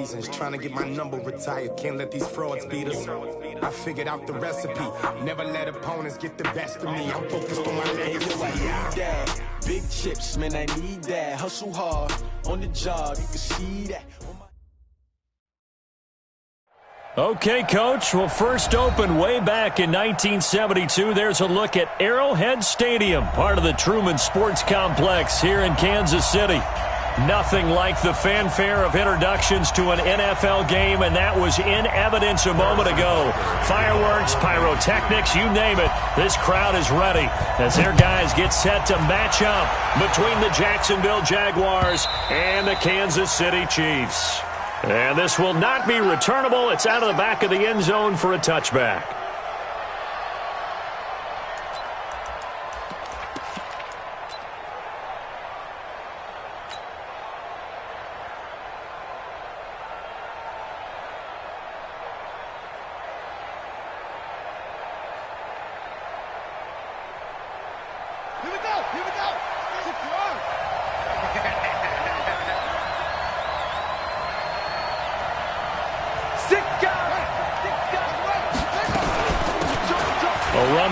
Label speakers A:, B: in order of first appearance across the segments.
A: reasons. Trying to get my number retired. Can't let these frauds beat us. I figured out the recipe. Never let opponents get the best of me. I'm focused on my legacy.
B: Big chips, man, I need that. Hustle hard on the job. You can see that.
C: Okay, Coach. Well, first opened way back in 1972. There's a look at Arrowhead Stadium, part of the Truman Sports Complex here in Kansas City. Nothing like the fanfare of introductions to an NFL game, and that was in evidence a moment ago. Fireworks, pyrotechnics, you name it. This crowd is ready as their guys get set to match up between the Jacksonville Jaguars and the Kansas City Chiefs. And this will not be returnable. It's out of the back of the end zone for a touchback.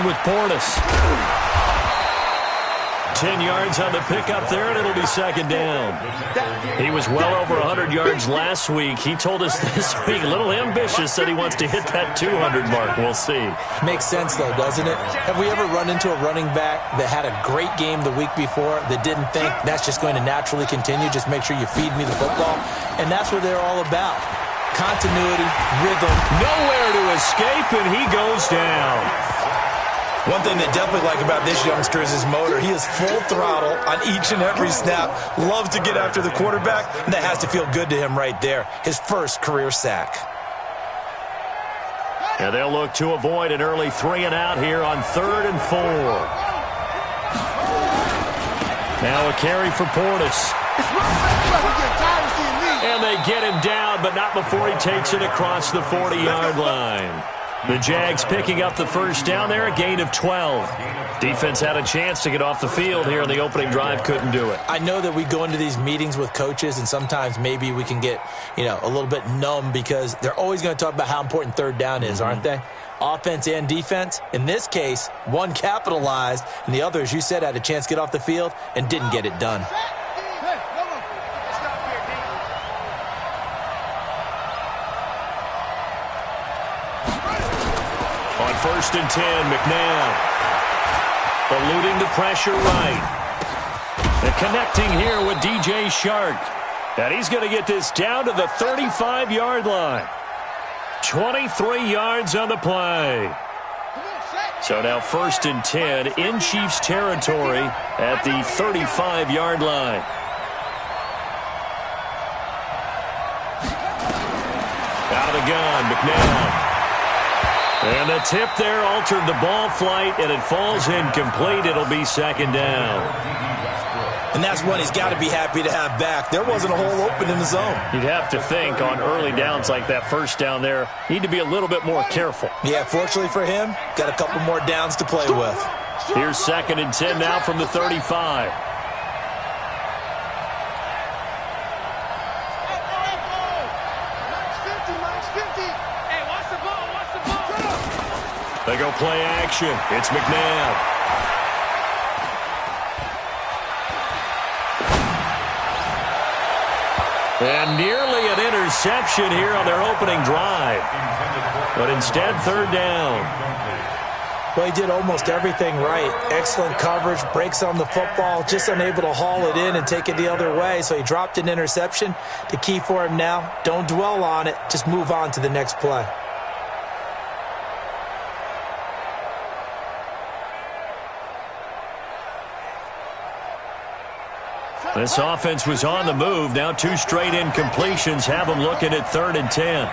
C: With Portis. 10 yards on the pickup there, and it'll be second down. He was well over 100 yards last week. He told us this week, a little ambitious, said he wants to hit that 200 mark. We'll see.
D: Makes sense, though, doesn't it? Have we ever run into a running back that had a great game the week before that didn't think that's just going to naturally continue? Just make sure you feed me the football. And that's what they're all about. Continuity, rhythm.
C: Nowhere to escape, and he goes down.
D: One thing they definitely like about this youngster is his motor. He is full throttle on each and every snap. Loves to get after the quarterback, and that has to feel good to him right there. His first career sack.
C: And they'll look to avoid an early 3-and-out here on 3rd and 4. Now a carry for Portis. And they get him down, but not before he takes it across the 40-yard line. The Jags picking up the first down there, a gain of 12. Defense had a chance to get off the field here in the opening drive, couldn't do it.
D: I know that we go into these meetings with coaches, and sometimes maybe we can get, a little bit numb because they're always going to talk about how important third down is, aren't they? Offense and defense. In this case, one capitalized, and the other, as you said, had a chance to get off the field and didn't get it done.
C: On 1st and 10, McNabb eluding the pressure right. And connecting here with DJ Shark. And he's going to get this down to the 35-yard line. 23 yards on the play. So now 1st and 10 in Chiefs territory at the 35-yard line. Out of the gun, McNabb. And the tip there altered the ball flight, and it falls incomplete. It'll be second down.
D: And that's one he's got to be happy to have back. There wasn't a hole open in the zone.
C: You'd have to think on early downs like that first down there, need to be a little bit more careful.
D: Yeah, fortunately for him, got a couple more downs to play with.
C: Here's 2nd and 10 now from the 35. They go play action. It's McNabb. And nearly an interception here on their opening drive. But instead, 3rd down.
D: Well, he did almost everything right. Excellent coverage, breaks on the football, just unable to haul it in and take it the other way. So he dropped an interception. The key for him now, don't dwell on it. Just move on to the next play.
C: This offense was on the move. Now 2 straight incompletions have them looking at 3rd and 10.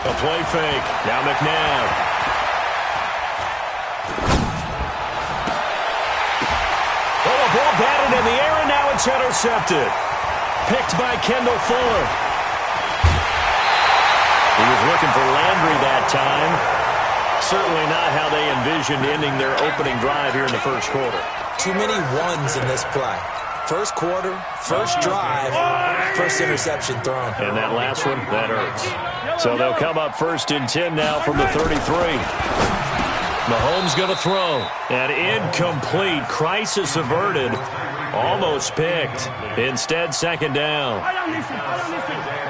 C: A play fake. Now McNabb. Oh, a ball batted in the air, and now it's intercepted. Picked by Kendall Fuller. He was looking for Landry that time. Certainly not how they envisioned ending their opening drive here in the first quarter.
D: Too many ones in this play. First quarter, first drive, first interception thrown.
C: And that last one, that hurts. So they'll come up 1st and 10 now from the 33. Mahomes going to throw. And incomplete. Crisis averted. Almost picked. Instead, 2nd down.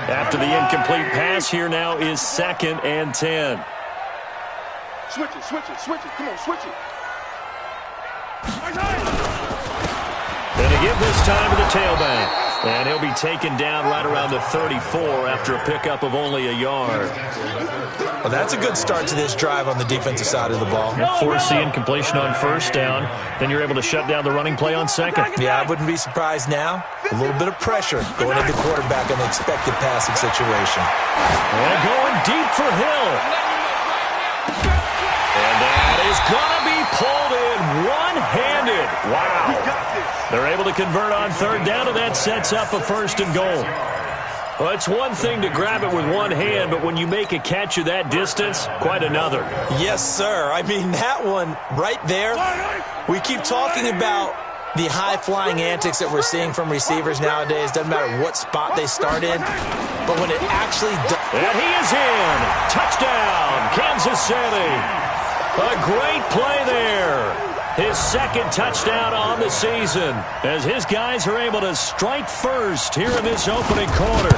C: After the incomplete pass, here now is 2nd and 10.
E: Switch it. Come on, switch it.
C: And to give this time to the tailback. And he'll be taken down right around the 34 after a pickup of only a yard.
D: Well, that's a good start to this drive on the defensive side of the ball.
C: Force the incompletion on 1st down. Then you're able to shut down the running play on 2nd.
D: Yeah, I wouldn't be surprised now. A little bit of pressure going into quarterback in the expected passing situation.
C: And going deep for Hill. And that is going to be pulled in one-handed. Wow. They're able to convert on 3rd down, and that sets up a 1st and goal. Well, it's one thing to grab it with one hand, but when you make a catch of that distance, quite another.
D: Yes, sir. I mean, that one right there, we keep talking about the high-flying antics that we're seeing from receivers nowadays. Doesn't matter what spot they start in, but when it actually does.
C: And he is in. Touchdown, Kansas City. A great play there. His 2nd touchdown on the season as his guys are able to strike first here in this opening quarter.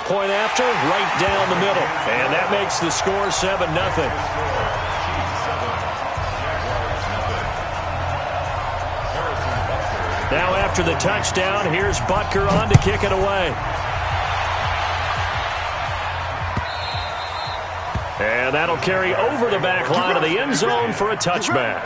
C: Point after, right down the middle. And that makes the score 7-0. Now after the touchdown, here's Butker on to kick it away. And that'll carry over the back line of the end zone for a touchback.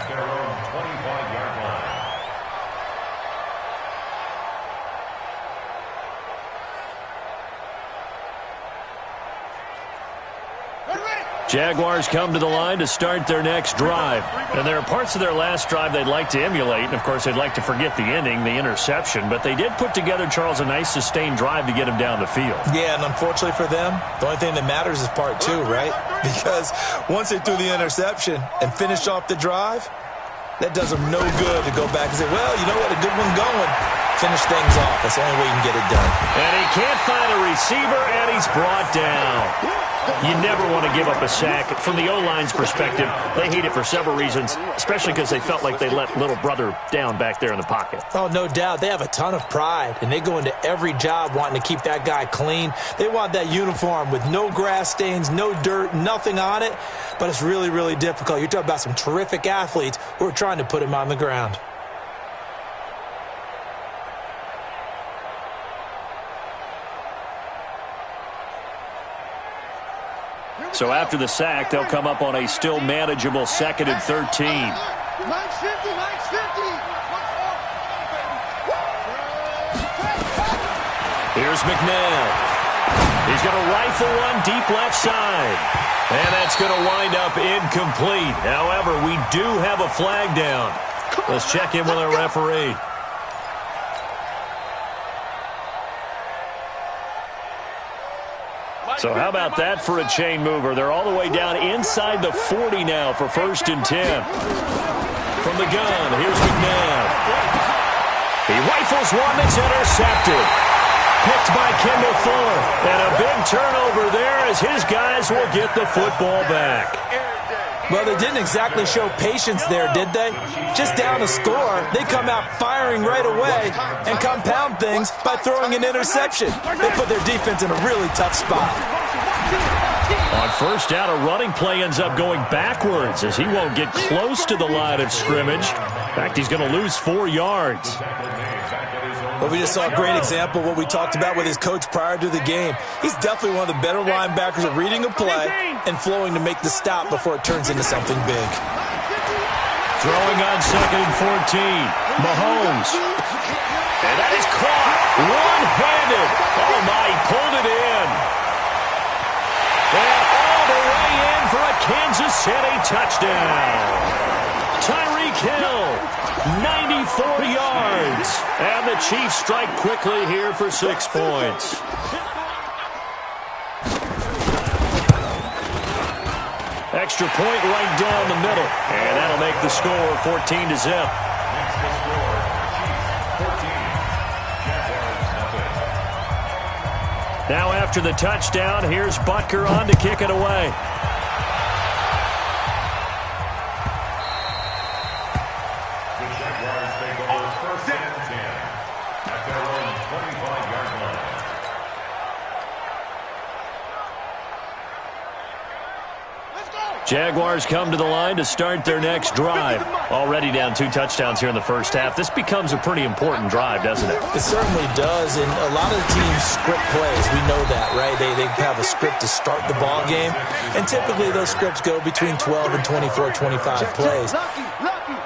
C: Jaguars come to the line to start their next drive. And there are parts of their last drive they'd like to emulate. And, of course, they'd like to forget the ending, the interception. But they did put together, Charles, a nice sustained drive to get him down the field.
D: Yeah, and unfortunately for them, the only thing that matters is part 2, right? Because once they threw the interception and finished off the drive, that does them no good to go back and say, well, you know what, a good one going. Finish things off. That's the only way you can get it done.
C: And he can't find a receiver, and he's brought down. You never want to give up a sack. From the O-line's perspective, they hate it for several reasons, especially because they felt like they let little brother down back there in the pocket.
D: Oh, no doubt. They have a ton of pride, and they go into every job wanting to keep that guy clean. They want that uniform with no grass stains, no dirt, nothing on it, but it's really, really difficult. You're talking about some terrific athletes who are trying to put him on the ground.
C: So after the sack, they'll come up on a still manageable 2nd and 13.
E: Mike's 50.
C: Here's McNabb. He's going to rifle one deep left side. And that's going to wind up incomplete. However, we do have a flag down. Let's check in with our referee. So how about that for a chain mover? They're all the way down inside the 40 now for 1st and 10. From the gun, here's McNabb. He rifles one that's intercepted. Picked by Kendall Fuller. And a big turnover there as his guys will get the football back.
D: Well, they didn't exactly show patience there, did they? Just down a score, they come out firing right away and compound things by throwing an interception. They put their defense in a really tough spot.
C: On 1st down, a running play ends up going backwards as he won't get close to the line of scrimmage. In fact, he's going to lose 4 yards.
D: Well, we just saw a great example of what we talked about with his coach prior to the game. He's definitely one of the better linebackers at reading a play and flowing to make the stop before it turns into something big.
C: Throwing on 2nd and 14. Mahomes. And that is caught. One-handed. Oh, my, he pulled it in. And all the way in for a Kansas City touchdown. Tyreek Hill, 94 yards. And the Chiefs strike quickly here for 6 points. extra point right down the middle. And that'll make the score 14-0. Now after the touchdown, here's Butker on to kick it away.
F: The Jaguars take over first and 10 at their own 25-yard line.
C: Jaguars come to the line to start their next drive. Already down 2 touchdowns here in the first half. This becomes a pretty important drive, doesn't it?
D: It certainly does, and a lot of the teams script plays. We know that, right? They have a script to start the ball game, and typically those scripts go between 12 and 24, 25 plays.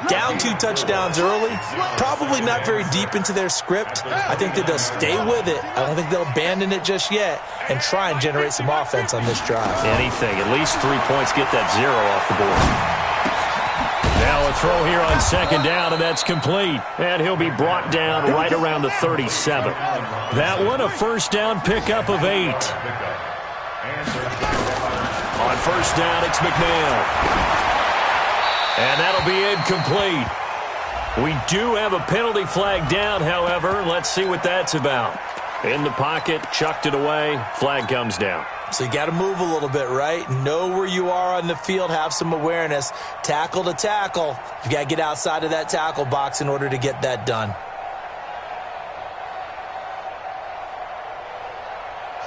D: Down 2 touchdowns early, probably not very deep into their script. I think that they'll stay with it. I don't think they'll abandon it just yet and try and generate some offense on this drive.
C: Anything. At least 3 points. Get that 0 off the board. Now a throw here on second down, and that's complete. And he'll be brought down right around the 37. That one a first down pickup of 8. On first down, it's McNair. And that'll be incomplete. We do have a penalty flag down, however. Let's see what that's about. In the pocket, chucked it away. Flag comes down.
D: So you got to move a little bit, right? Know where you are on the field. Have some awareness. Tackle to tackle. You got to get outside of that tackle box in order to get that done.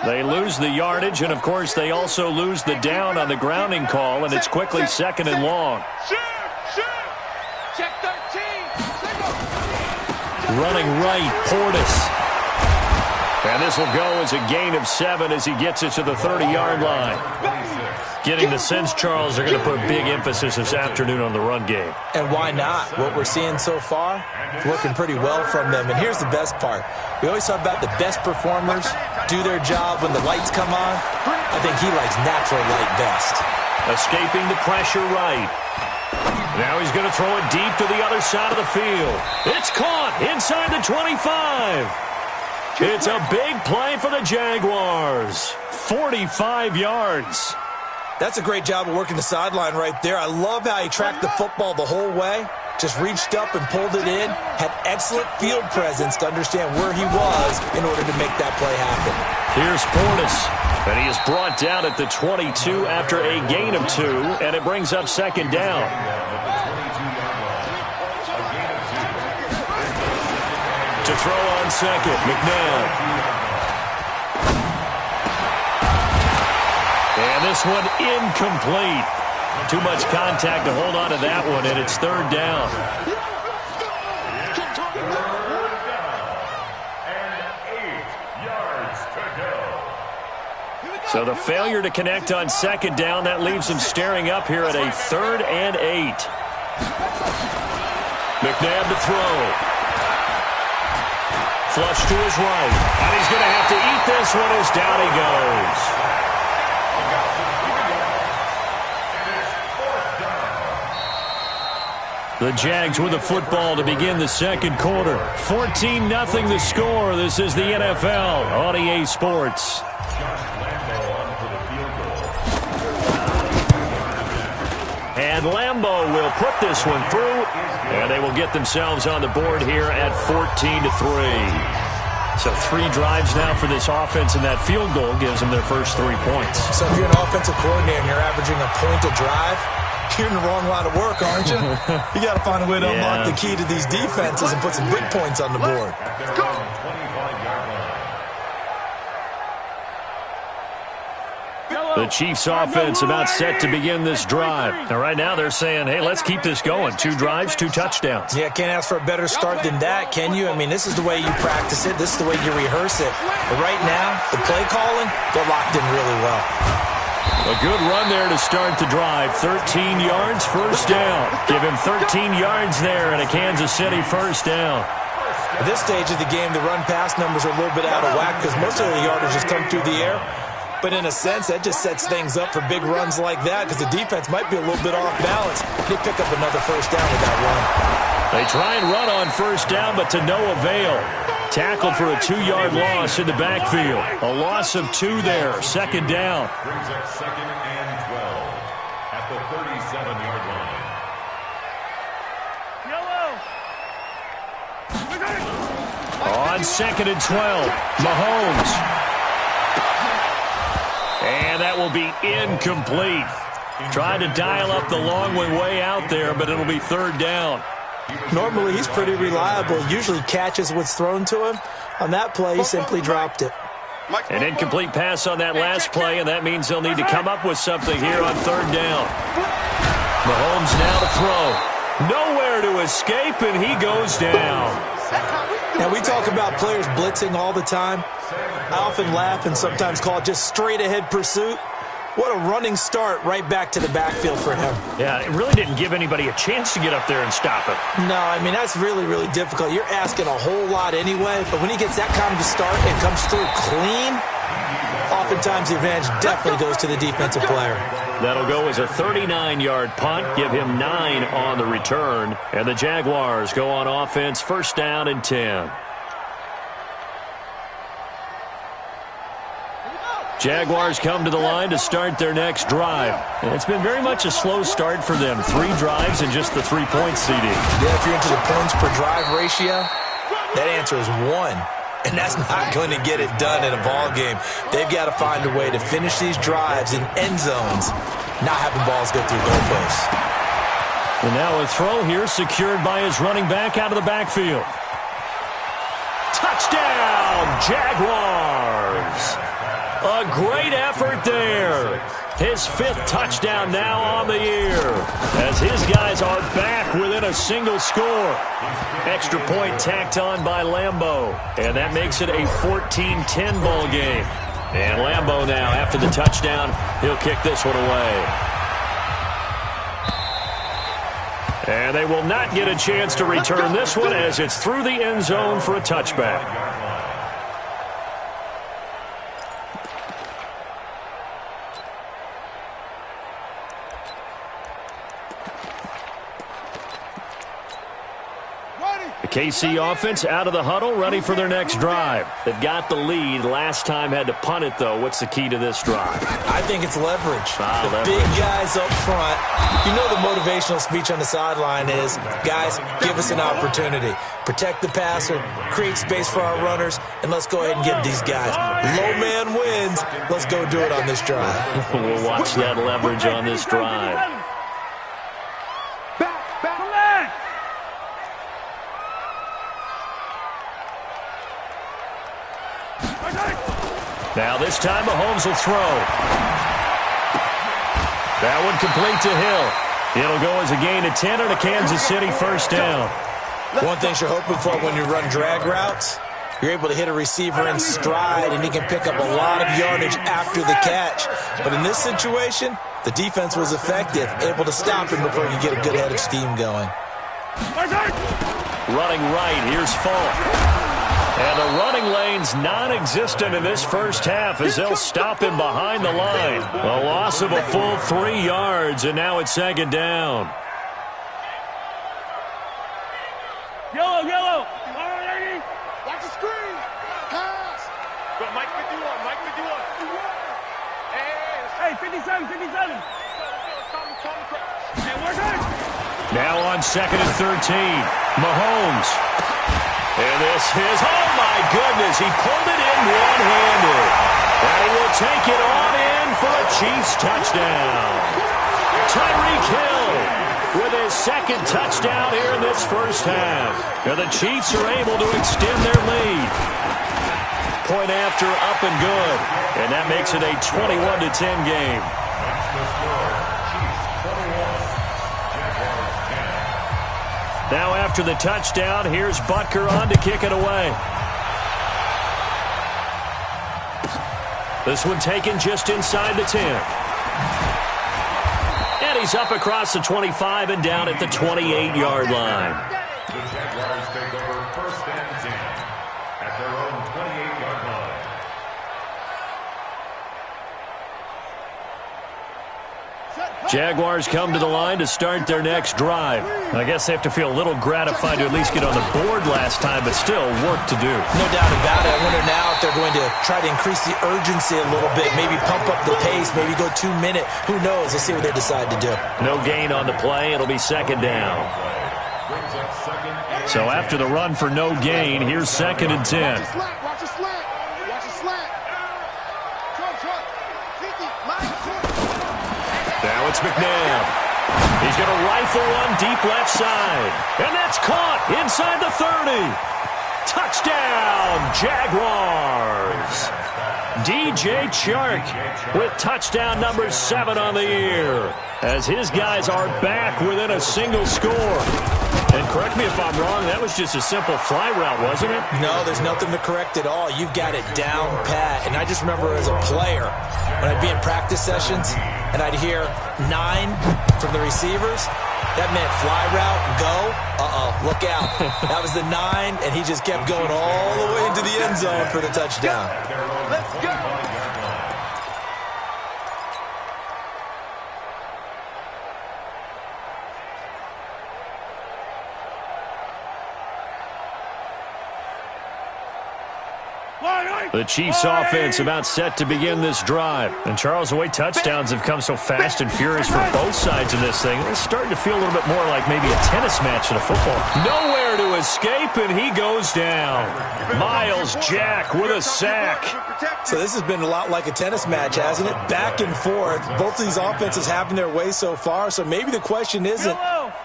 C: They lose the yardage, and, of course, they also lose the down on the grounding call, and it's quickly second and long.
E: Check 13.
C: Running right, Portis. And this will go as a gain of 7 as he gets it to the 30-yard line. Getting the sense, Charles, they're going to put big emphasis this afternoon on the run game.
D: And why not? What we're seeing so far, working pretty well from them. And here's the best part. We always talk about the best performers do their job when the lights come on. I think he likes natural light best.
C: Escaping the pressure right. Now he's going to throw it deep to the other side of the field. It's caught inside the 25. It's a big play for the Jaguars. 45 yards.
D: That's a great job of working the sideline right there. I love how he tracked the football the whole way. Just reached up and pulled it in. Had excellent field presence to understand where he was in order to make that play happen.
C: Here's Portis. And he is brought down at the 22 after a gain of 2. And it brings up second down. To throw on second, McNair. And this one incomplete. Too much contact to hold on to that one, and it's third down. So the failure to connect on second down, that leaves him staring up here at a 3rd and 8. McNabb to throw. Flush to his right. And he's going to have to eat this one as down he goes. The Jags with the football to begin the second quarter. 14-0 the score. This is the NFL on EA Sports. And Lambeau will put this one through, and they will get themselves on the board here at 14-3. So 3 drives now for this offense, and that field goal gives them their first 3 points.
D: So if you're an offensive coordinator and you're averaging a point a drive, you're in the wrong line of work, aren't you? You got to find a way to unlock the key to these defenses and put some big points on the board.
C: The Chiefs offense about set to begin this drive. And right now they're saying, hey, let's keep this going. 2 drives, 2 touchdowns.
D: Yeah, can't ask for a better start than that, can you? I mean, this is the way you practice it. This is the way you rehearse it. But right now, the play calling, they're locked in really well.
C: A good run there to start the drive. 13 yards, first down. Give him 13 yards there and a Kansas City first down.
D: At this stage of the game, the run-pass numbers are a little bit out of whack because most of the yardage just come through the air. But in a sense, that just sets things up for big runs like that because the defense might be a little bit off balance. They pick up another first down with that run.
C: They try and run on first down, but to no avail. Tackled for a 2-yard loss in the backfield. A loss of 2 there, second down.
F: Brings up second and 12 at the 30.
C: On 2nd and 12, Mahomes. And that will be incomplete. Tried to dial up the long way out there, but it'll be 3rd down.
D: Normally, he's pretty reliable. Usually catches what's thrown to him. On that play, he simply dropped it.
C: An incomplete pass on that last play, and that means they'll need to come up with something here on 3rd down. Mahomes now to throw. Nowhere to escape, and he goes down.
D: Now, we talk about players blitzing all the time. I often laugh and sometimes call it just straight-ahead pursuit. What a running start right back to the backfield for him.
C: Yeah, it really didn't give anybody a chance to get up there and stop him.
D: No, I mean, that's really, really difficult. You're asking a whole lot anyway, but when he gets that kind of a start and comes through clean, oftentimes the advantage definitely goes to the defensive player.
C: That'll go as a 39-yard punt, give him 9 on the return, and the Jaguars go on offense, 1st down and 10. Jaguars come to the line to start their next drive. And it's been very much a slow start for them. 3 drives and just the 3-point CD.
D: Yeah, if you're into the points per drive ratio, that answer is 1. And that's not going to get it done in a ball game. They've got to find a way to finish these drives in end zones, not having balls go through goalposts.
C: And now a throw here secured by his running back out of the backfield. Touchdown, Jaguars! A great effort there. His 5th touchdown now on the year as his guys are back within a single score. Extra point tacked on by Lambeau, and that makes it a 14-10 ball game. And Lambeau now, after the touchdown, he'll kick this one away. And they will not get a chance to return this one as it's through the end zone for a touchback. The KC offense out of the huddle, ready for their next drive. They've got the lead. Last time had to punt it, though. What's the key to this drive?
D: I think it's leverage.
C: Leverage.
D: Big guys up front. You know the motivational speech on the sideline is, guys, give us an opportunity. Protect the passer, create space for our runners, and let's go ahead and get these guys. Low man wins. Let's go do it on this drive.
C: We'll watch that leverage on this drive. Now this time Mahomes will throw. That one complete to Hill. It'll go as a gain of 10 and a Kansas City 1st down.
D: One thing you're hoping for when you run drag routes, you're able to hit a receiver in stride and he can pick up a lot of yardage after the catch. But in this situation, the defense was effective, able to stop him before he could get a good head of steam going.
C: Running right, here's Falk. And the running lane's non-existent in this first half as they'll stop him behind the line. A loss of a full 3 yards, and now it's 2nd down.
E: Yellow. Watch the screen. Pass. Go, Mike 51. Hey, 57. Hey, we're good.
C: Now on 2nd and 13, Mahomes. And this is, oh my goodness, he pulled it in one-handed. And he will take it on in for a Chiefs touchdown. Tyreek Hill with his 2nd touchdown here in this first half. And the Chiefs are able to extend their lead. Point after, up and good. And that makes it a 21-10 game. Now after the touchdown, here's Butker on to kick it away. This one taken just inside the 10. And he's up across the 25 and down at the 28-yard line.
F: The Jaguars take over 1st and 10 at their own 28-yard line.
C: Jaguars come to the line to start their next drive. I guess they have to feel a little gratified to at least get on the board last time, but still work to do.
D: No doubt about it. I wonder now if they're going to try to increase the urgency a little bit, maybe pump up the pace, maybe go 2-minute. Who knows? Let's see what they decide to do.
C: No gain on the play. It'll be 2nd down.
F: Brings up 2nd and
C: So after the run for no gain, here's 2nd and 10.
E: Watch the slant. Watch the slant.
C: Now it's McNabb. He's going to rifle one deep left side. And that's caught inside the 30. Touchdown, Jaguars. DJ Chark with touchdown number 7 on the year, as his guys are back within a single score. And correct me if I'm wrong, that was just a simple fly route, wasn't it?
D: No, there's nothing to correct at all. You've got it down pat. And I just remember as a player, when I'd be in practice sessions and I'd hear 9 from the receivers, that meant fly route, go, look out. That was the 9, and he just kept going all the way into the end zone for the touchdown.
E: Let's go.
C: The Chiefs offense about set to begin this drive. And Charles, the way touchdowns have come so fast and furious for both sides in this thing, it's starting to feel a little bit more like maybe a tennis match in a football. Nowhere to escape, and he goes down. Miles Jack with a sack.
D: So this has been a lot like a tennis match, hasn't it? Back and forth. Both of these offenses having their way so far. So maybe the question isn't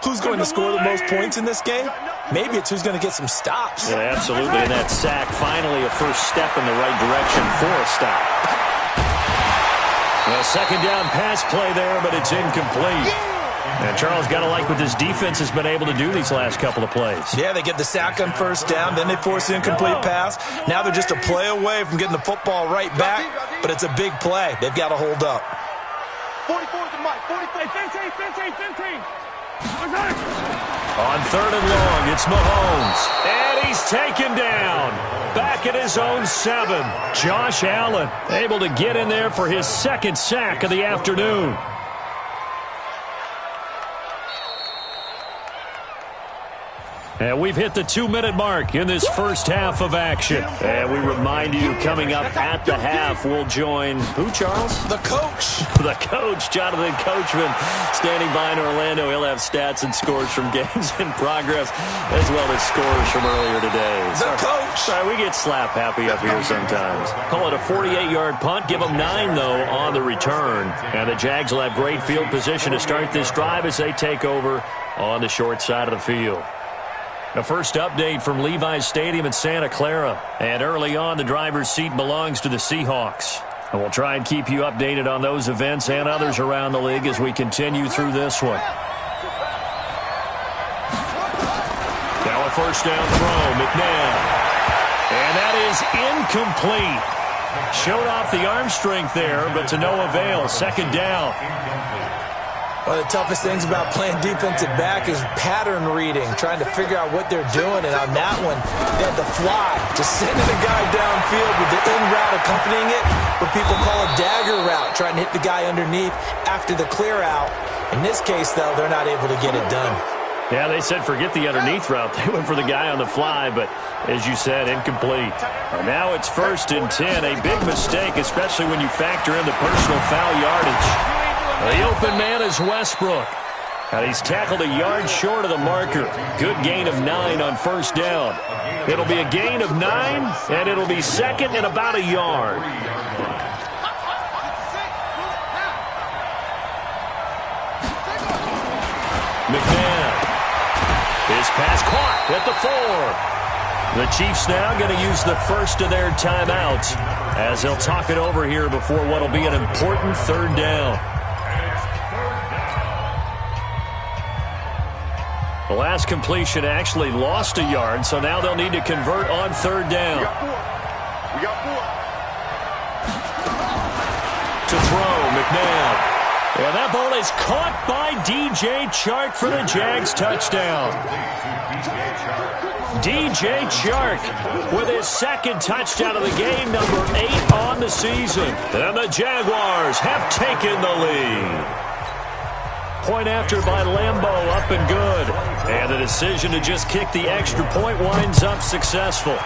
D: who's going to score the most points in this game. Maybe it's who's going to get some stops.
C: Yeah, absolutely. And that sack, finally a first step in the right direction for a stop. A 2nd down pass play there, but it's incomplete. And Charles, got to like what this defense has been able to do these last couple of plays.
D: Yeah, they get the sack on first down, then they force the incomplete pass. Now they're just a play away from getting the football right back, but it's a big play. They've got to hold up.
E: 44 to Mike. 15.
C: On 3rd and long, it's Mahomes. And he's taken down. Back at his own 7. Josh Allen able to get in there for his 2nd sack of the afternoon. And we've hit the 2-minute mark in this first half of action. And we remind you, coming up at the half, we'll join who, Charles?
D: The coach.
C: The coach, Jonathan Coachman, standing by in Orlando. He'll have stats and scores from games in progress, as well as scores from earlier today.
D: The coach.
C: Sorry, we get slap happy up here sometimes. Call it a 48-yard punt. Give them 9, though, on the return. And the Jags will have great field position to start this drive as they take over on the short side of the field. The first update from Levi's Stadium in Santa Clara. And early on, the driver's seat belongs to the Seahawks. And we'll try and keep you updated on those events and others around the league as we continue through this one. Now a first down throw, McNabb. And that is incomplete. Showed off the arm strength there, but to no avail. 2nd down.
D: One of the toughest things about playing defensive back is pattern reading, trying to figure out what they're doing. And on that one, they had the fly, just sending the guy downfield with the in route accompanying it, what people call a dagger route, trying to hit the guy underneath after the clear out. In this case, though, they're not able to get it done.
C: Yeah, they said forget the underneath route. They went for the guy on the fly, but as you said, incomplete. And now it's 1st and 10, a big mistake, especially when you factor in the personal foul yardage. The open man is Westbrook. And he's tackled a yard short of the marker. Good gain of 9 on first down. It'll be a gain of 9, and it'll be 2nd and about a yard. McNabb. His pass caught at the 4. The Chiefs now going to use the first of their timeouts as they'll talk it over here before what will be an important 3rd down. The last completion actually lost a yard, so now they'll need to convert on 3rd down.
E: We got 4.
C: To throw, McNabb. And that ball is caught by DJ Chark for the Jags touchdown. DJ Chark with his 2nd touchdown of the game, number 8 on the season. And the Jaguars have taken the lead. Point after by Lambeau, up and good. And the decision to just kick the extra point winds up successful.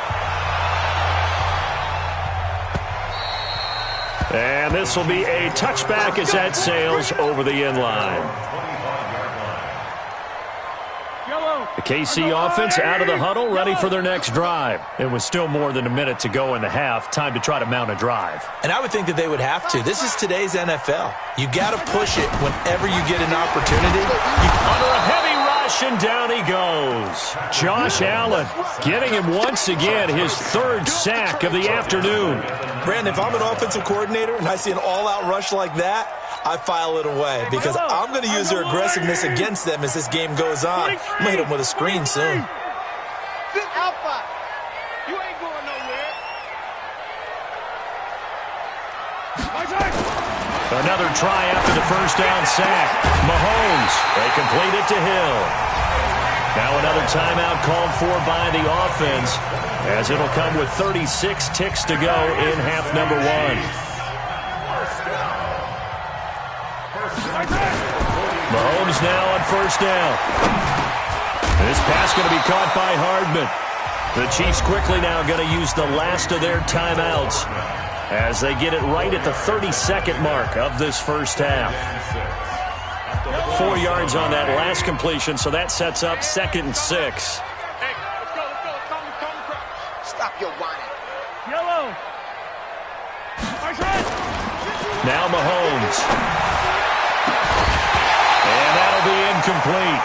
C: And this will be a touchback as that sails over the end line.
E: Yellow.
C: The KC offense out of the huddle, ready for their next drive. It was still more than a minute to go in the half. Time to try to mount a drive.
D: And I would think that they would have to. This is today's NFL. You got to push it whenever you get an opportunity.
C: Under a heavy rush, and down he goes. Josh Allen getting him once again his third sack of the afternoon.
D: Brandon, if I'm an offensive coordinator and I see an all-out rush like that, I file it away because I'm going to use their aggressiveness against them as this game goes on. I'm going to hit them with a screen soon.
E: Alpha, you ain't going nowhere.
C: Another try after the first down sack. Mahomes, they complete it to Hill. Now another timeout called for by the offense, as it'll come with 36 ticks to go in half number 1. Mahomes now on first down. This pass going to be caught by Hardman. The Chiefs quickly now going to use the last of their timeouts as they get it right at the 32nd mark of this first half. 4 yards on that last completion, so that sets up 2nd and 6.
E: Hey, let's go. Come. Stop your whining. Yellow.
C: Now Mahomes. And that'll be incomplete.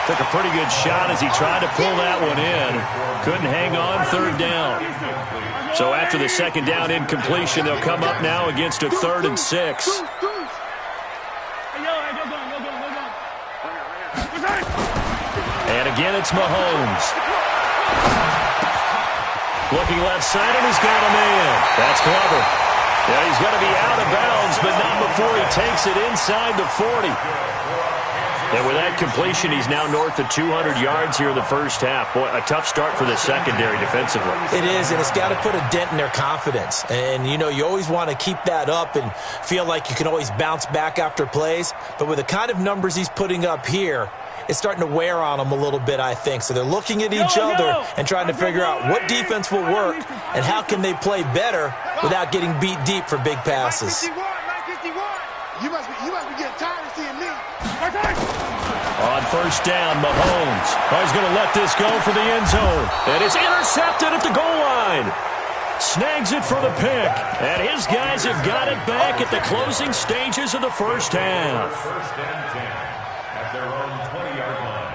C: Took a pretty good shot as he tried to pull that one in. Couldn't hang on, 3rd down. So after the 2nd down incompletion, they'll come up now against a 3rd and 6. And again, it's Mahomes. Looking left side, and he's got a man. That's Glover. Yeah, he's going to be out of bounds, but not before he takes it inside the 40. And with that completion, he's now north of 200 yards here in the first half. Boy, a tough start for the secondary defensively.
D: It is, and it's got to put a dent in their confidence. And, you know, you always want to keep that up and feel like you can always bounce back after plays. But with the kind of numbers he's putting up here, it's starting to wear on them a little bit, I think. So they're looking at each other and trying to figure out what defense will work and how can they play better without getting beat deep for big passes.
E: You must be getting tired of seeing me.
C: On first down, Mahomes. He's going to let this go for the end zone. And it's intercepted at the goal line. Snags it for the pick. And his guys have got it back at the closing stages of the first half.
F: First and 10 at their own 20-yard line.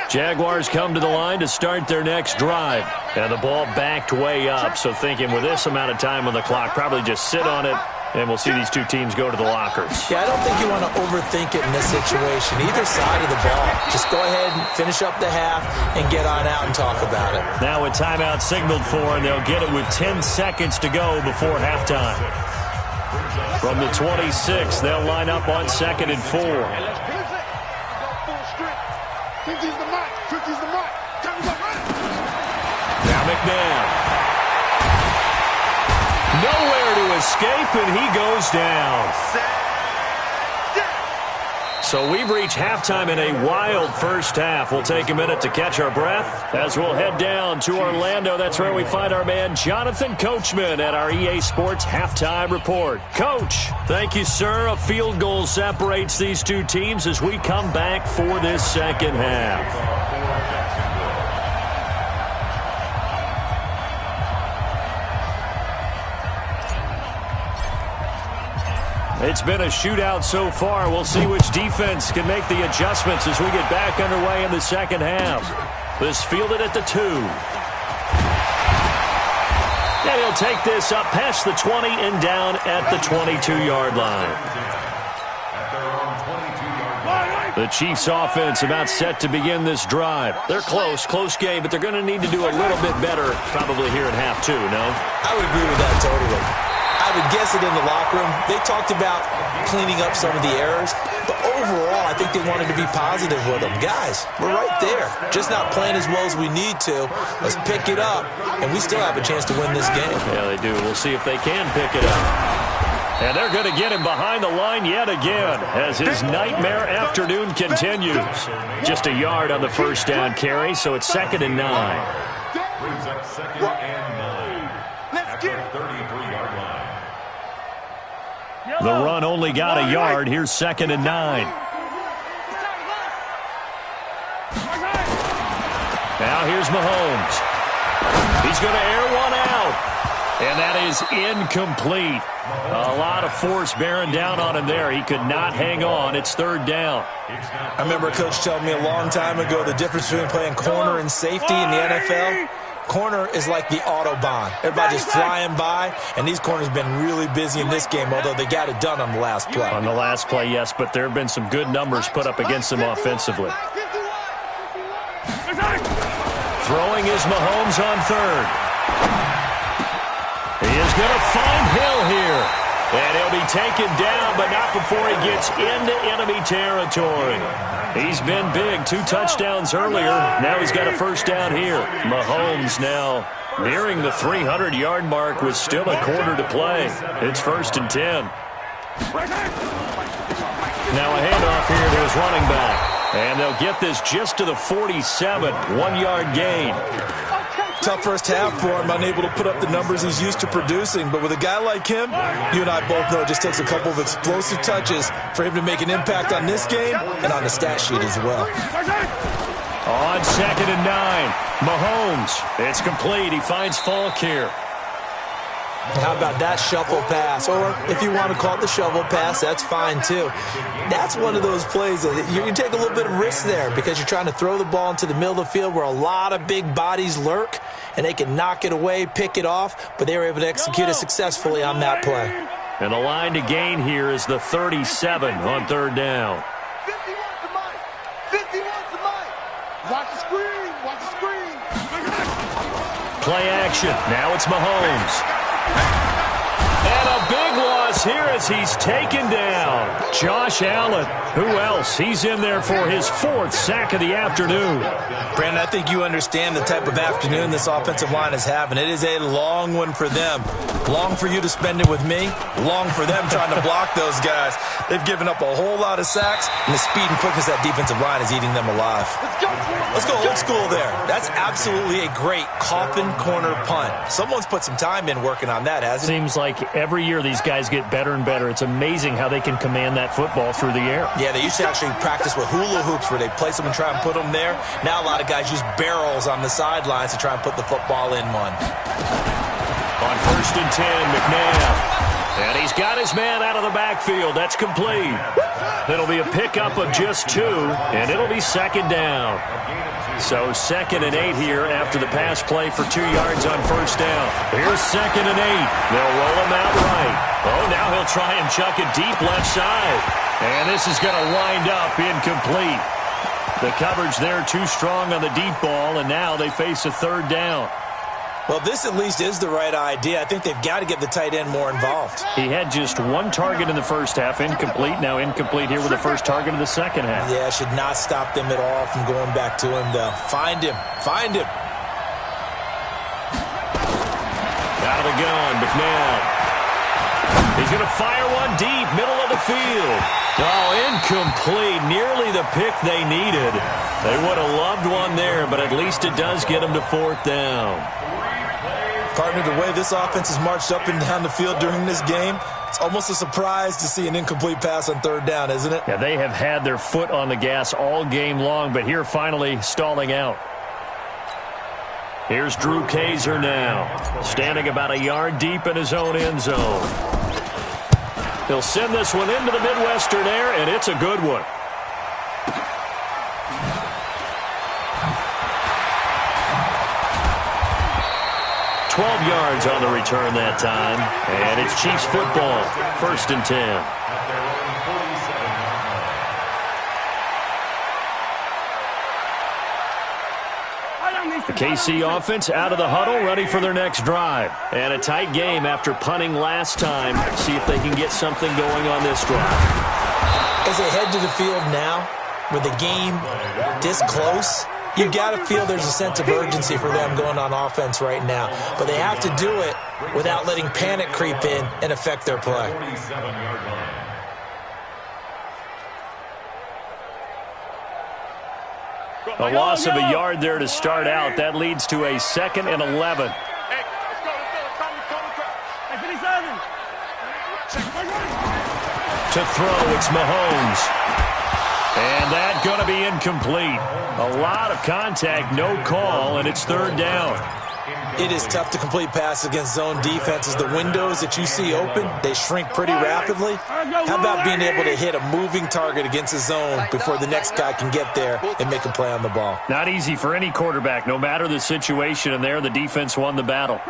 C: Jaguars come to the line to start their next drive. And the ball backed way up, so thinking with this amount of time on the clock, probably just sit on it, and we'll see these two teams go to the lockers.
D: Yeah, I don't think you want to overthink it in this situation. Either side of the ball. Just go ahead and finish up the half and get on out and talk about it.
C: Now a timeout signaled for, and they'll get it with 10 seconds to go before halftime. From the 26, they'll line up on 2nd and 4. Now McNabb. Nowhere to escape, and he goes down. So we've reached halftime in a wild first half. We'll take a minute to catch our breath as we'll head down to Orlando. That's where we find our man Jonathan Coachman at our EA Sports Halftime Report. Coach, thank you, sir. A field goal separates these two teams as we come back for this second half. It's been a shootout so far. We'll see which defense can make the adjustments as we get back underway in the second half. This fielded at the 2. And he'll take this up past the 20 and down at the 22-yard line. The Chiefs offense about set to begin this drive. They're close game, but they're going to need to do a little bit better probably here in half 2, no?
D: I would agree with that totally. I would guess it in the locker room. They talked about cleaning up some of the errors, but overall, I think they wanted to be positive with them. Guys, we're right there. Just not playing as well as we need to. Let's pick it up, and we still have a chance to win this game.
C: Yeah, they do. We'll see if they can pick it up. And they're going to get him behind the line yet again as his nightmare afternoon continues. Just a yard on the first down carry, so it's 2nd and 9.
F: Brings up 2nd and 9 at the 33-yard line.
C: The run only got a yard. Here's 2nd and 9. Now here's Mahomes. He's going to air one out. And that is incomplete. A lot of force bearing down on him there. He could not hang on. It's 3rd down.
D: I remember a coach telling me a long time ago the difference between playing corner and safety in the NFL. Corner is like the Autobahn. Everybody just flying by, and these corners have been really busy in this game, although they got it done on the last play.
C: On the last play, yes, but there have been some good numbers put up against them offensively. Throwing is Mahomes on 3rd. He is going to find Hill here. And he'll be taken down, but not before he gets into enemy territory. He's been big. 2 touchdowns earlier. Now he's got a 1st down here. Mahomes now nearing the 300-yard mark with still a quarter to play. It's 1st and 10. Now a handoff here to his running back. And they'll get this just to the 47. 1-yard gain.
D: Tough first half for him, unable to put up the numbers he's used to producing. But with a guy like him, you and I both know it just takes a couple of explosive touches for him to make an impact on this game and on the stat sheet as well.
C: On 2nd and 9, Mahomes. It's complete. He finds Falk here.
D: How about that shuffle pass? Or if you want to call it the shovel pass, that's fine too. That's one of those plays that you take a little bit of risk there because you're trying to throw the ball into the middle of the field where a lot of big bodies lurk, and they can knock it away, pick it off, but they were able to execute it successfully on that play.
C: And the line to gain here is the 37 on 3rd down.
E: 51 to Mike. 51 to Mike. Watch the screen. Watch the screen.
C: Play action. Now it's Mahomes. And a big loss here as he's taken down. Josh Allen. Who else? He's in there for his 4th sack of the afternoon.
D: Brandon, I think you understand the type of afternoon this offensive line is having. It is a long one for them. Long for you to spend it with me. Long for them trying to block those guys. They've given up a whole lot of sacks, and the speed and quickness of that defensive line is eating them alive. Let's go old school there. That's absolutely a great coffin corner punt. Someone's put some time in working on that, hasn't it?
C: Seems like every year these guys get better and better. It's amazing how they can command that football through the air.
D: Yeah, they used to actually practice with hula hoops where they place them and try and put them there. Now a lot of guys use barrels on the sidelines to try and put the football in one.
C: On 1st and 10, McNabb. And he's got his man out of the backfield. That's complete. It'll be a pickup of just 2, and it'll be 2nd down. So 2nd and 8 here after the pass play for 2 yards on 1st down. Here's 2nd and 8. They'll roll him out right. Oh, now he'll try and chuck it deep left side. And this is going to wind up incomplete. The coverage there too strong on the deep ball, and now they face a 3rd down.
D: Well, this at least is the right idea. I think they've got to get the tight end more involved.
C: He had just 1 target in the first half, incomplete. Now incomplete here with the first target of the second half.
D: Yeah, should not stop them at all from going back to him, though. Find him. Find him.
C: Out of the gun, McNabb. He's going to fire one deep, middle of the field. Oh, incomplete. Nearly the pick they needed. They would have loved one there, but at least it does get them to 4th down.
D: Partner, the way this offense has marched up and down the field during this game, it's almost a surprise to see an incomplete pass on 3rd down, isn't it?
C: Yeah, they have had their foot on the gas all game long, but here finally stalling out. Here's Drew Kaiser now, standing about a yard deep in his own end zone. He'll send this one into the Midwestern air, and it's a good one. $12 yards on the return that time, and it's Chiefs football, 1st and 10. The KC offense out of the huddle, ready for their next drive. And a tight game after punting last time. See if they can get something going on this drive.
D: As they head to the field now, with the game this close, you got to feel there's a sense of urgency for them going on offense right now. But they have to do it without letting panic creep in and affect their play.
C: A loss of a yard there to start out. That leads to a 2nd and 11.
E: Hey, let's go.
C: To throw, it's Mahomes. And that's going to be incomplete. A lot of contact, no call, and it's third down.
D: It is tough to complete passes against zone defenses. The windows that you see open, they shrink pretty rapidly. How about being able to hit a moving target against a zone before the next guy can get there and make a play on the ball?
C: Not easy for any quarterback, no matter the situation, and there the defense won the battle.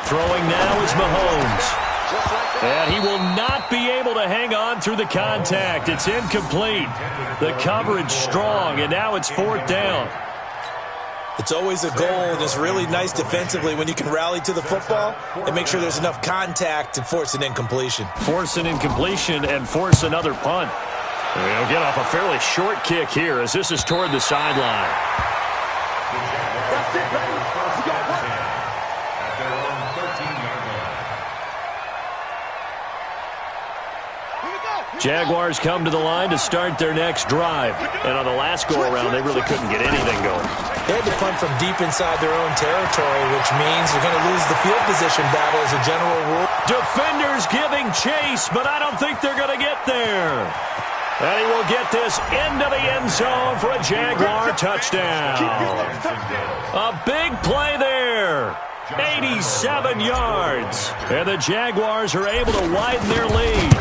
C: Throwing now is Mahomes. And he will not be able to hang on through the contact. It's incomplete. The coverage strong, and now it's fourth down.
D: It's always a goal, and it's really nice defensively when you can rally to the football and make sure there's enough contact to force an incompletion.
C: Force an incompletion and force another punt. We'll get off a fairly short kick here as this is toward the sideline.
E: That's it, baby. You got one.
F: At their own 13-yard line.
E: Here we go.
C: Jaguars come to the line to start their next drive. And on the last go-around, they really couldn't get anything going.
D: They had to punt from deep inside their own territory, which means they're going to lose the field position battle as a general rule.
C: Defenders giving chase, but I don't think they're going to get there. And he will get this into the end zone for a Jaguar touchdown. A big play there. 87 yards. And the Jaguars are able to widen their lead.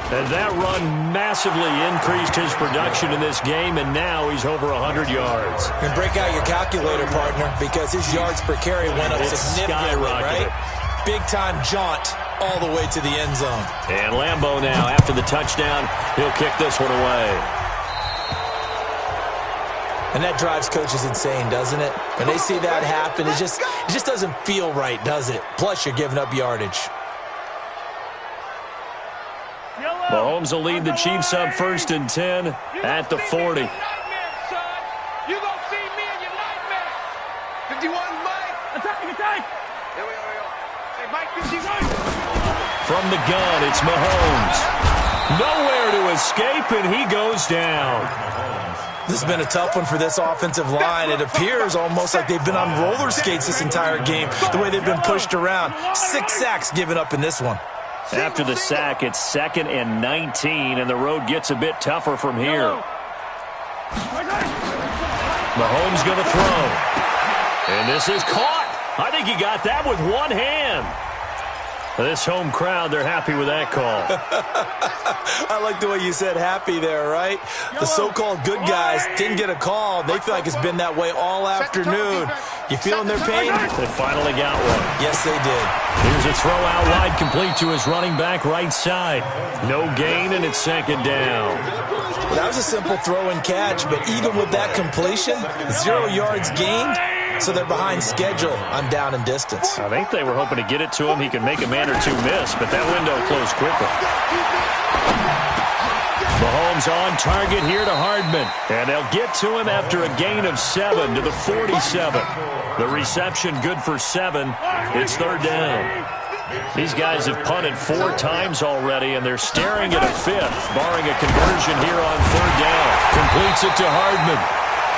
C: And that run massively increased his production in this game, and now he's over 100 yards.
D: And break out your calculator, partner, because his yards per carry went up significantly, right? Big-time jaunt all the way to the end zone.
C: And Lambeau now, after the touchdown, he'll kick this one away.
D: And that drives coaches insane, doesn't it? When they see that happen, it just doesn't feel right, does it? Plus, you're giving up yardage.
C: Mahomes will lead the Chiefs up 1st and 10 at the 40.
E: You gonna see me in your nightmare. 51, Mike. Attack. Here we go. Hey, Mike, 51.
C: From the gun, it's Mahomes. Nowhere to escape, and he goes down.
D: This has been a tough one for this offensive line. It appears almost like they've been on roller skates this entire game, the way they've been pushed around. 6 sacks given up in this one.
C: After the sack, it's 2nd and 19, and the road gets a bit tougher from here. Mahomes going to throw. And this is caught. I think he got that with one hand. This home crowd, they're happy with that call.
D: I like the way you said happy there, right? The so-called good guys didn't get a call. They feel like it's been that way all afternoon. You feeling their pain?
C: They finally got one.
D: Yes, they did.
C: Here's a throw out wide, complete to his running back right side. No gain, and it's 2nd down.
D: Well, that was a simple throw and catch, but even with that completion, 0 yards gained. So they're behind schedule on down and distance.
C: I think they were hoping to get it to him. He could make a man or two miss, but that window closed quickly. Mahomes on target here to Hardman. And they'll get to him after a gain of 7 to the 47. The reception good for 7. It's 3rd down. These guys have punted 4 times already, and they're staring at a 5th, barring a conversion here on 3rd down. Completes it to Hardman.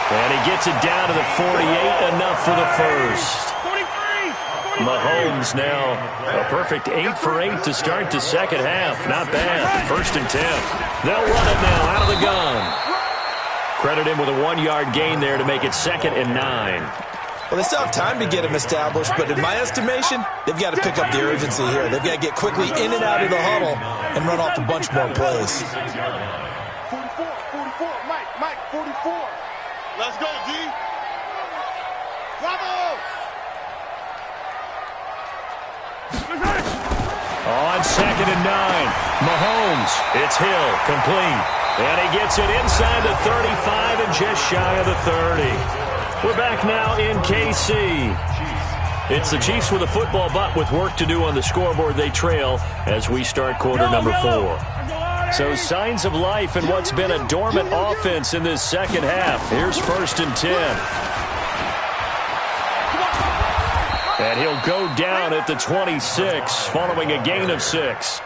C: And he gets it down to the 48, enough for the first. Mahomes now a perfect 8 for 8 to start the second half. Not bad. 1st and 10. They'll run it now out of the gun. Credit him with a 1-yard gain there to make it 2nd and 9.
D: Well, they still have time to get him established, but in my estimation, they've got to pick up the urgency here. They've got to get quickly in and out of the huddle and run off a bunch more plays.
E: 44, Mike, 44. Let's go, G. Bravo!
C: On 2nd and 9, Mahomes. It's Hill, complete. And he gets it inside the 35 and just shy of the 30. We're back now in KC. It's the Chiefs with a football, but with work to do on the scoreboard. They trail as we start quarter number 4. So signs of life in what's been a dormant offense in this second half. Here's 1st and 10. And he'll go down at the 26 following a gain of 6.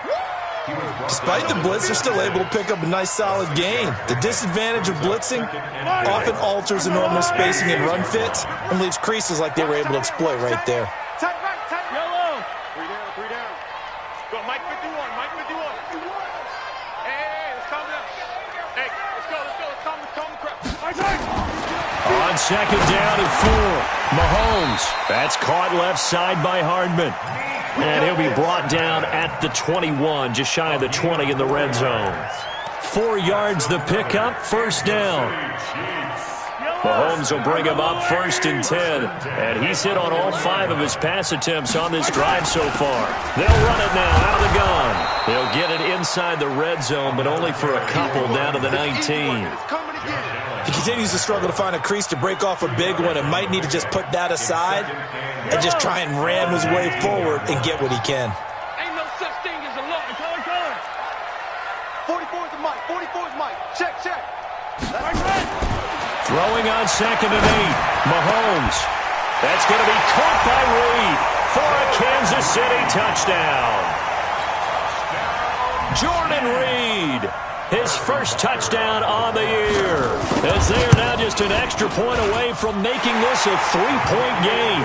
D: Despite the blitz, they're still able to pick up a nice solid gain. The disadvantage of blitzing often alters the normal spacing and run fits and leaves creases like they were able to exploit right there.
E: Tight right, yellow. 3 down. Go, Mike 51, Mike 51. Hey, let's calm down. Hey, let's go. Let's calm the crowd.
C: On second down and 4, Mahomes. That's caught left side by Hardman. And he'll be brought down at the 21, just shy of the 20 in the red zone. 4 yards the pickup, first down. Mahomes will bring him up 1st and 10. And he's hit on all 5 of his pass attempts on this drive so far. They'll run it now out of the gun. They'll get it inside the red zone, but only for a couple down to the 19.
D: He continues to struggle to find a crease to break off a big one and might need to just put that aside and just try and ram his way forward and get what he can.
E: Ain't no such thing as a lot. Color. 44 is Mike. 44 is Mike. Check.
C: Throwing on second and 8, Mahomes. That's going to be caught by Reed for a Kansas City touchdown. Jordan Reed, his first touchdown on the year, as they are now just an extra point away from making this a 3-point game.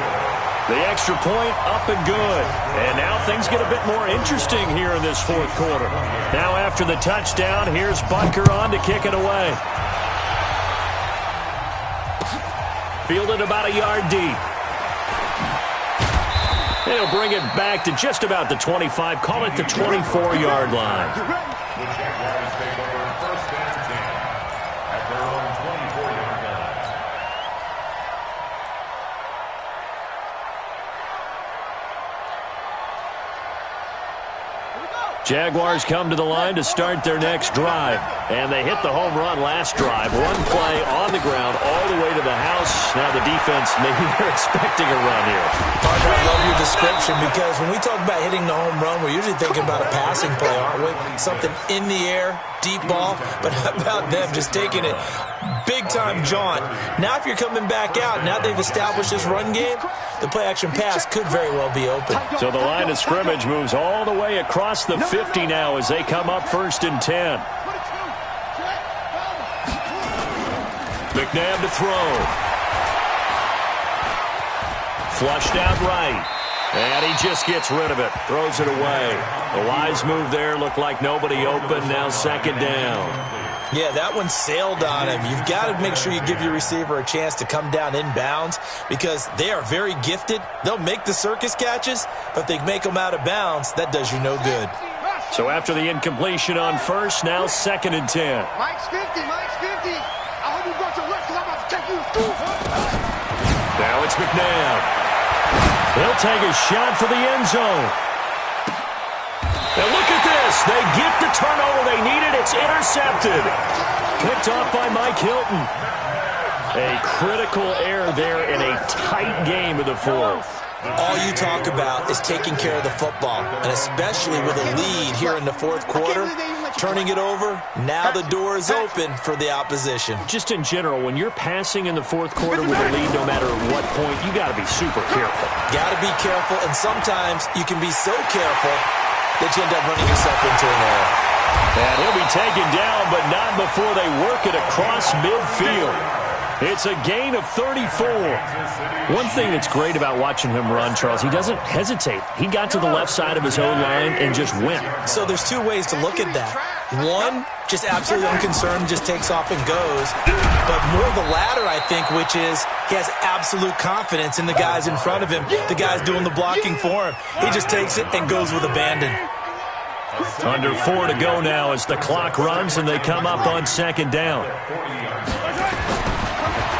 C: The extra point up and good. And now things get a bit more interesting here in this 4th quarter. Now after the touchdown, here's Butker on to kick it away. Fielded about a yard deep. They'll bring it back to just about the 25. Call it the 24-yard line.
F: The Jaguars take over 1st and 10 at their own 24-yard line.
C: Jaguars come to the line to start their next drive. And they hit the home run last drive. 1 play on the ground all the way to the house. Now the defense, maybe they're expecting a run here.
D: Parker, I love your description because when we talk about hitting the home run, we're usually thinking about a passing play, aren't we? Something in the air, deep ball. But how about them just taking it big-time jaunt? Now if you're coming back out, now they've established this run game, the play-action pass could very well be open.
C: So the line of scrimmage moves all the way across the 50 now as they come up 1st and 10. McNabb to throw. Flushed out right. And he just gets rid of it. Throws it away. The wise move there. Looked like nobody open. Now 2nd down.
D: Yeah, that one sailed on him. You've got to make sure you give your receiver a chance to come down inbounds because they are very gifted. They'll make the circus catches, but if they make them out of bounds, that does you no good.
C: So after the incompletion on 1st, now 2nd and 10.
E: Mike's 50. I hope you brought your rest because I'm about to take you to school.
C: Now it's McNabb. He'll take a shot for the end zone. And look at this. They get the turnover they needed. It's intercepted. Picked off by Mike Hilton. A critical error there in a tight game of the 4th.
D: All you talk about is taking care of the football, and especially with a lead here in the 4th quarter, turning it over, now the door is open for the opposition.
C: Just in general, when you're passing in the 4th quarter with a lead, no matter what point, you got to be super careful.
D: Got to be careful, and sometimes you can be so careful that you end up running yourself into an error.
C: And he'll be taken down, but not before they work it across midfield. It's a gain of 34. One thing that's great about watching him run, Charles, he doesn't hesitate. He got to the left side of his own line and just went.
D: So there's 2 ways to look at that. One, just absolutely unconcerned, just takes off and goes. But more the latter, I think, which is he has absolute confidence in the guys in front of him, the guys doing the blocking for him. He just takes it and goes with abandon.
C: Under 4 to go now as the clock runs and they come up on 2nd down.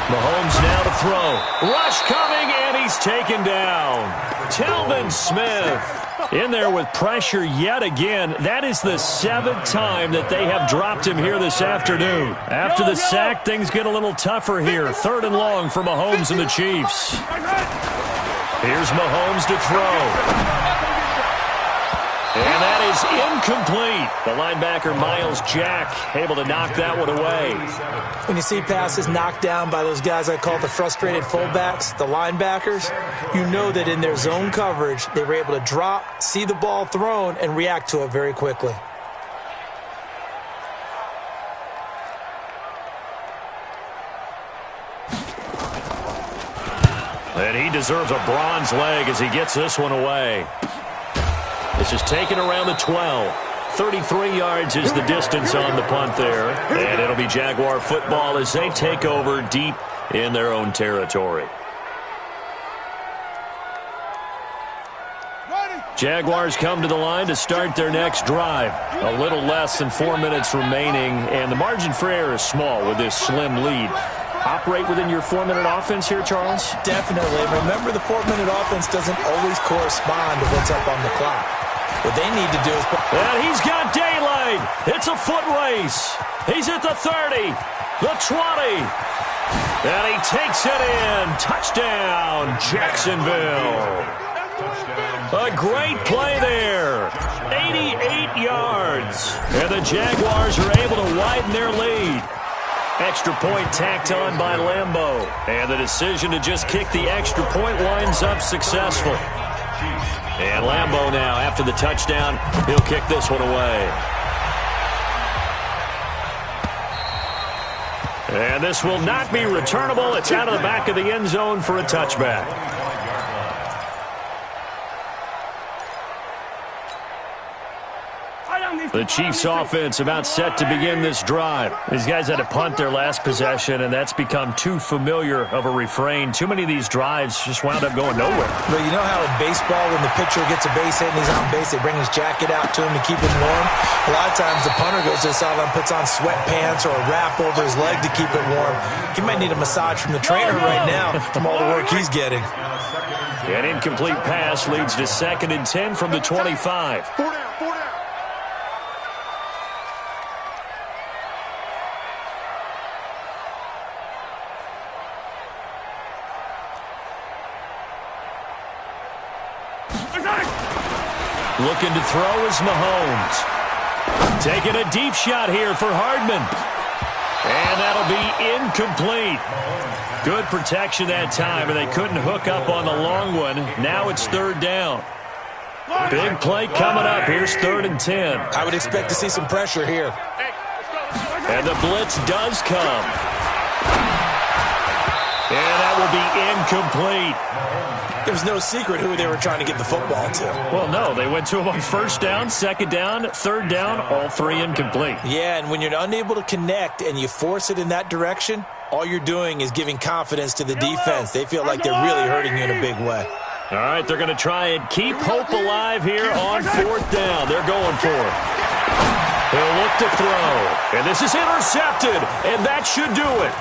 C: Mahomes now to throw. Rush coming, and he's taken down. Telvin Smith in there with pressure yet again. That is the 7th time that they have dropped him here this afternoon. After the sack, things get a little tougher here. 3rd and long for Mahomes and the Chiefs. Here's Mahomes to throw. And that is incomplete. The linebacker, Miles Jack, able to knock that one away.
D: When you see passes knocked down by those guys I call the frustrated fullbacks, the linebackers, you know that in their zone coverage, they were able to drop, see the ball thrown, and react to it very quickly.
C: And he deserves a bronze leg as he gets this one away. This is taken around the 12. 33 yards is the distance on the punt there. And it'll be Jaguar football as they take over deep in their own territory. Jaguars come to the line to start their next drive. A little less than 4 minutes remaining, and the margin for error is small with this slim lead. Operate within your 4-minute offense here, Charles?
D: Definitely. Remember, the 4-minute offense doesn't always correspond to what's up on the clock. What they need to do is...
C: And he's got daylight. It's a foot race. He's at the 30, the 20. And he takes it in. Touchdown, Jacksonville. A great play there. 88 yards. And the Jaguars are able to widen their lead. Extra point tacked on by Lambeau. And the decision to just kick the extra point winds up successful. And Lambeau now, after the touchdown, he'll kick this one away. And this will not be returnable. It's out of the back of the end zone for a touchback. The Chiefs offense about set to begin this drive. These guys had to punt their last possession, and that's become too familiar of a refrain. Too many of these drives just wound up going nowhere.
D: But you know how in baseball, when the pitcher gets a base hit and he's on base, they bring his jacket out to him to keep him warm? A lot of times the punter goes to the sideline, puts on sweatpants or a wrap over his leg to keep it warm. He might need a massage from the trainer right now from all the work he's getting.
C: An incomplete pass leads to 2nd and 10 from the 25. Looking to throw is Mahomes. Taking a deep shot here for Hardman. And that'll be incomplete. Good protection that time, and they couldn't hook up on the long one. Now it's 3rd down. Big play coming up. Here's 3rd and 10.
D: I would expect to see some pressure here.
C: And the blitz does come. And that will be incomplete.
D: There's no secret who they were trying to get the football to.
C: Well, no. They went to him on 1st down, 2nd down, 3rd down, all 3 incomplete.
D: Yeah, and when you're unable to connect and you force it in that direction, all you're doing is giving confidence to the defense. They feel like they're really hurting you in a big way.
C: All right, they're going to try and keep hope alive here on 4th down. They're going for it. He'll look to throw. And this is intercepted, and that should do it.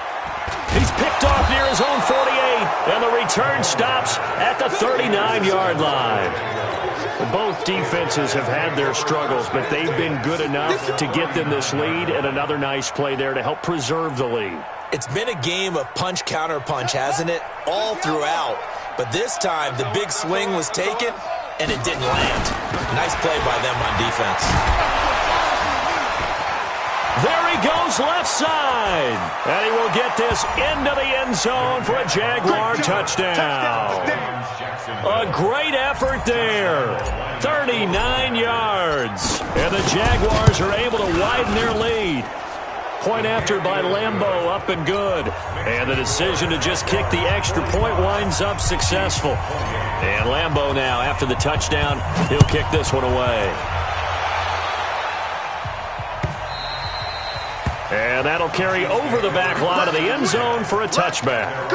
C: He's picked off near his own 48, and the return stops at the 39-yard line. Both defenses have had their struggles, but they've been good enough to get them this lead, and another nice play there to help preserve the lead.
D: It's been a game of punch-counter-punch, hasn't it? All throughout. But this time, the big swing was taken, and it didn't land. Nice play by them on defense.
C: There he goes left side. And he will get this into the end zone for a Jaguar touchdown. A great effort there. 39 yards. And the Jaguars are able to widen their lead. Point after by Lambeau, up and good. And the decision to just kick the extra point winds up successful. And Lambeau now, after the touchdown, he'll kick this one away. And that'll carry over the back line of the end zone for a touchback.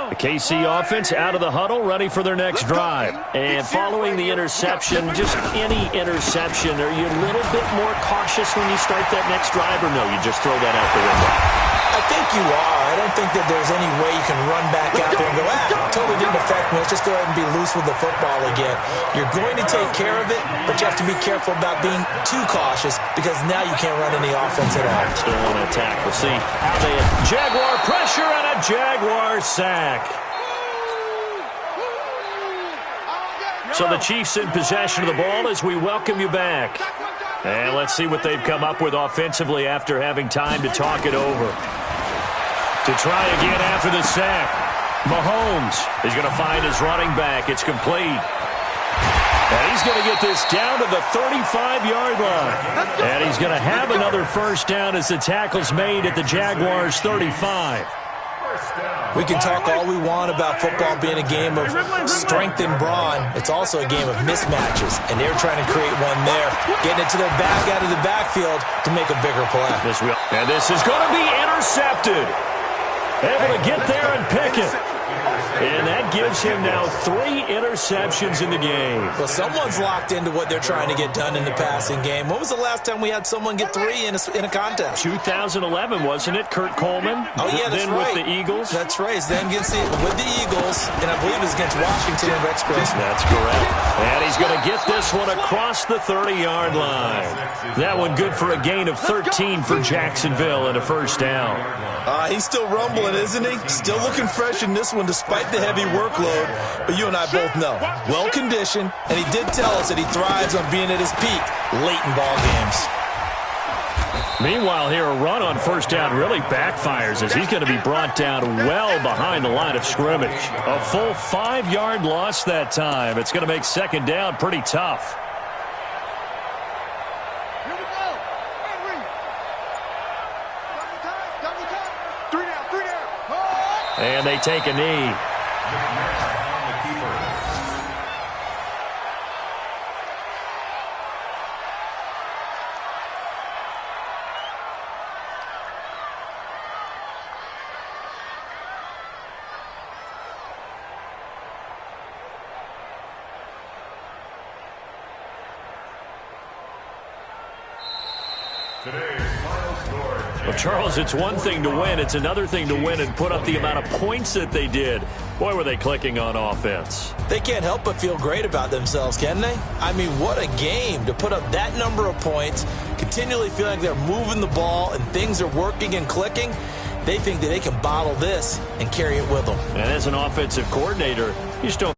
C: The KC offense out of the huddle, ready for their next drive. And following the interception, just any interception, are you a little bit more cautious when you start that next drive, or no, you just throw that out the window?
D: I think you are. I don't think that there's any way you can run back out there and go, totally didn't affect me. Let's just go ahead and be loose with the football again. You're going to take care of it, but you have to be careful about being too cautious because now you can't run any offense at all.
C: Still on attack. We'll see how they Jaguar pressure and a Jaguar sack. So the Chiefs in possession of the ball as we welcome you back. And let's see what they've come up with offensively after having time to talk it over. To try again after the sack. Mahomes is going to find his running back. It's complete. And he's going to get this down to the 35-yard line. And he's going to have another first down as the tackle's made at the Jaguars' 35.
D: We can talk all we want about football being a game of strength and brawn. It's also a game of mismatches, and they're trying to create one there, getting it to their back out of the backfield to make a bigger play.
C: And this is going to be intercepted. Able to get there and pick it. And that gives him now 3 interceptions in the game.
D: Well, someone's locked into what they're trying to get done in the passing game. When was the last time we had someone get 3 in a contest?
C: 2011, wasn't it? Kurt Coleman?
D: Oh, yeah, that's
C: then
D: right.
C: with the Eagles?
D: That's right. Then with the Eagles, and I believe it's against Washington and Rex Grossman.
C: That's correct. And he's going to get this one across the 30-yard line. That one good for a gain of 13 for Jacksonville and a first down.
D: He's still rumbling, isn't he? Still looking fresh in this one despite the heavy workload. But you and I both know, well-conditioned, and he did tell us that he thrives on being at his peak late in ball games.
C: Meanwhile, here a run on first down really backfires as he's going to be brought down well behind the line of scrimmage. A full 5-yard loss that time. It's going to make second down pretty tough. And they take a knee. Well, Charles, it's one thing to win. It's another thing to win and put up the amount of points that they did. Boy, were they clicking on offense.
D: They can't help but feel great about themselves, can they? I mean, what a game to put up that number of points, continually feeling like they're moving the ball and things are working and clicking. They think that they can bottle this and carry it with them.
C: And as an offensive coordinator, you just don't